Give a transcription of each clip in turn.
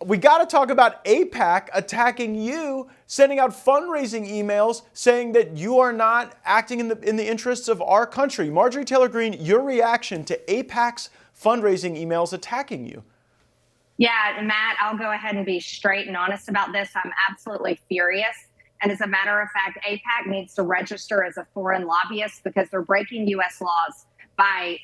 We got to talk about AIPAC attacking you, sending out fundraising emails saying that you are not acting in the interests of our country. Marjorie Taylor Greene, your reaction to AIPAC's fundraising emails attacking you? Yeah, Matt, I'll go ahead and be straight and honest about this. I'm absolutely furious. And as a matter of fact, AIPAC needs to register as a foreign lobbyist because they're breaking U.S. laws by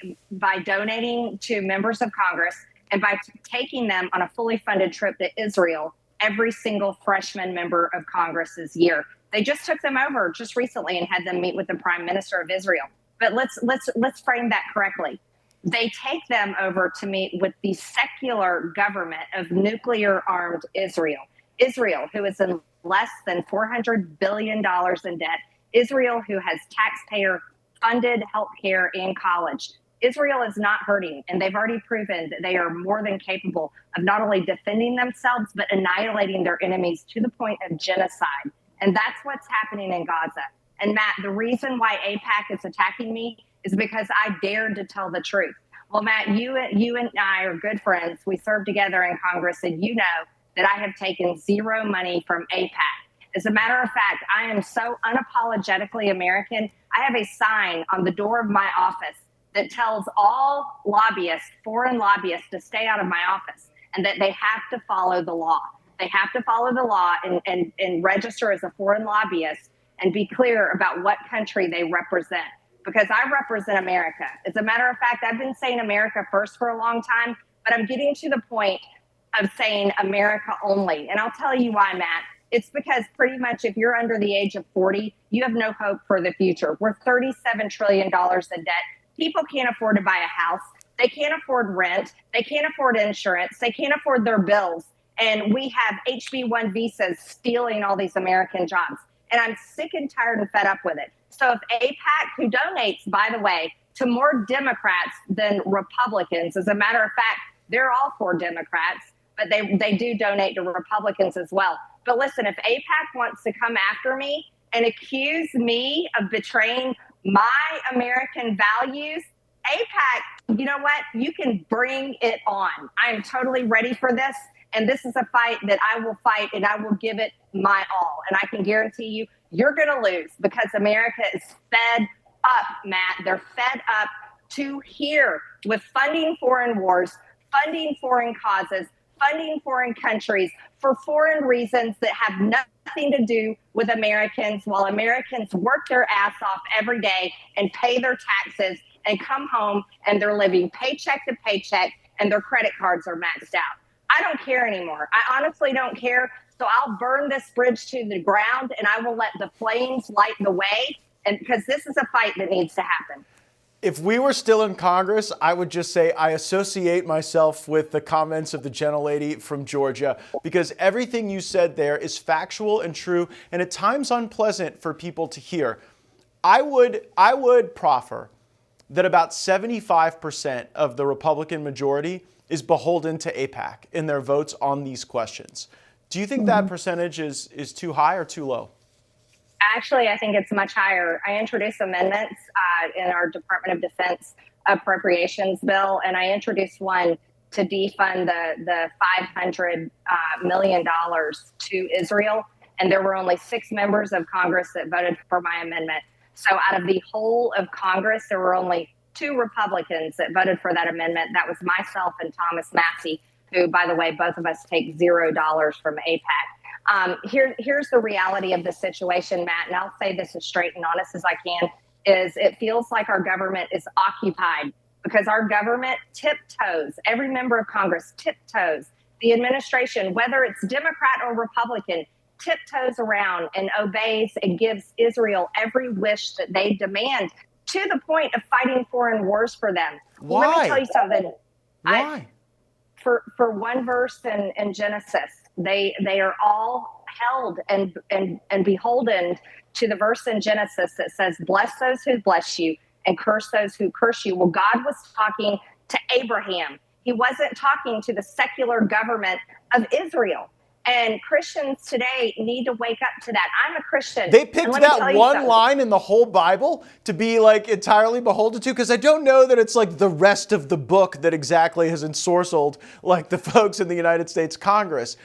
donating to members of Congress and by taking them on a fully funded trip to Israel every single freshman member of Congress's year. They just took them over just recently and had them meet with the Prime Minister of Israel. But let's frame that correctly. They take them over to meet with the secular government of nuclear-armed Israel. Israel, who is in less than $400 billion in debt. Israel, who has taxpayer-funded health care and college. Israel is not hurting, and they've already proven that they are more than capable of not only defending themselves, but annihilating their enemies to the point of genocide. And that's what's happening in Gaza. And Matt, the reason why AIPAC is attacking me is because I dared to tell the truth. Well, Matt, you and I are good friends. We served together in Congress, and you know that I have taken zero money from AIPAC. As a matter of fact, I am so unapologetically American. I have a sign on the door of my office that tells all lobbyists, foreign lobbyists, to stay out of my office and that they have to follow the law. They have to follow the law and register as a foreign lobbyist and be clear about what country they represent. Because I represent America. As a matter of fact, I've been saying America first for a long time, but I'm getting to the point of saying America only. And I'll tell you why, Matt. It's because pretty much if you're under the age of 40, you have no hope for the future. We're $37 trillion in debt. People can't afford to buy a house. They can't afford rent. They can't afford insurance. They can't afford their bills. And we have HB1 visas stealing all these American jobs. And I'm sick and tired and fed up with it. So if AIPAC, who donates, by the way, to more Democrats than Republicans, as a matter of fact, they're all for Democrats, but they do donate to Republicans as well. But listen, if AIPAC wants to come after me and accuse me of betraying my American values, AIPAC, you know what? You can bring it on. I am totally ready for this. And this is a fight that I will fight, and I will give it my all. And I can guarantee you, you're going to lose because America is fed up, Matt. They're fed up to here with funding foreign wars, funding foreign causes, funding foreign countries for foreign reasons that have nothing to do with Americans, while Americans work their ass off every day and pay their taxes and come home and they're living paycheck to paycheck and their credit cards are maxed out. I don't care anymore. I honestly don't care. So I'll burn this bridge to the ground and I will let the flames light the way. And because this is a fight that needs to happen. If we were still in Congress, I would just say I associate myself with the comments of the gentlelady from Georgia, because everything you said there is factual and true and at times unpleasant for people to hear. I would proffer that about 75% of the Republican majority is beholden to AIPAC in their votes on these questions. Do you think that percentage is too high or too low? Actually, I think it's much higher. I introduced amendments in our Department of Defense appropriations bill, and I introduced one to defund the $500 million to Israel. And there were only 6 members of Congress that voted for my amendment. So out of the whole of Congress, there were only 2 Republicans that voted for that amendment. That was myself and Thomas Massey, who, by the way, both of us take $0 from AIPAC. Here's the reality of the situation, Matt, and I'll say this as straight and honest as I can, is it feels like our government is occupied because our government tiptoes, every member of Congress tiptoes, the administration, whether it's Democrat or Republican, tiptoes around and obeys and gives Israel every wish that they demand, to the point of fighting foreign wars for them. Why? Let me tell you something. Why? For one verse in Genesis, they are all held and beholden to the verse in Genesis that says, bless those who bless you and curse those who curse you. Well, God was talking to Abraham. He wasn't talking to the secular government of Israel. And Christians today need to wake up to that. I'm a Christian. They picked that one line in the whole Bible to be like entirely beholden to, because I don't know that it's like the rest of the book that exactly has ensorcelled like the folks in the United States Congress.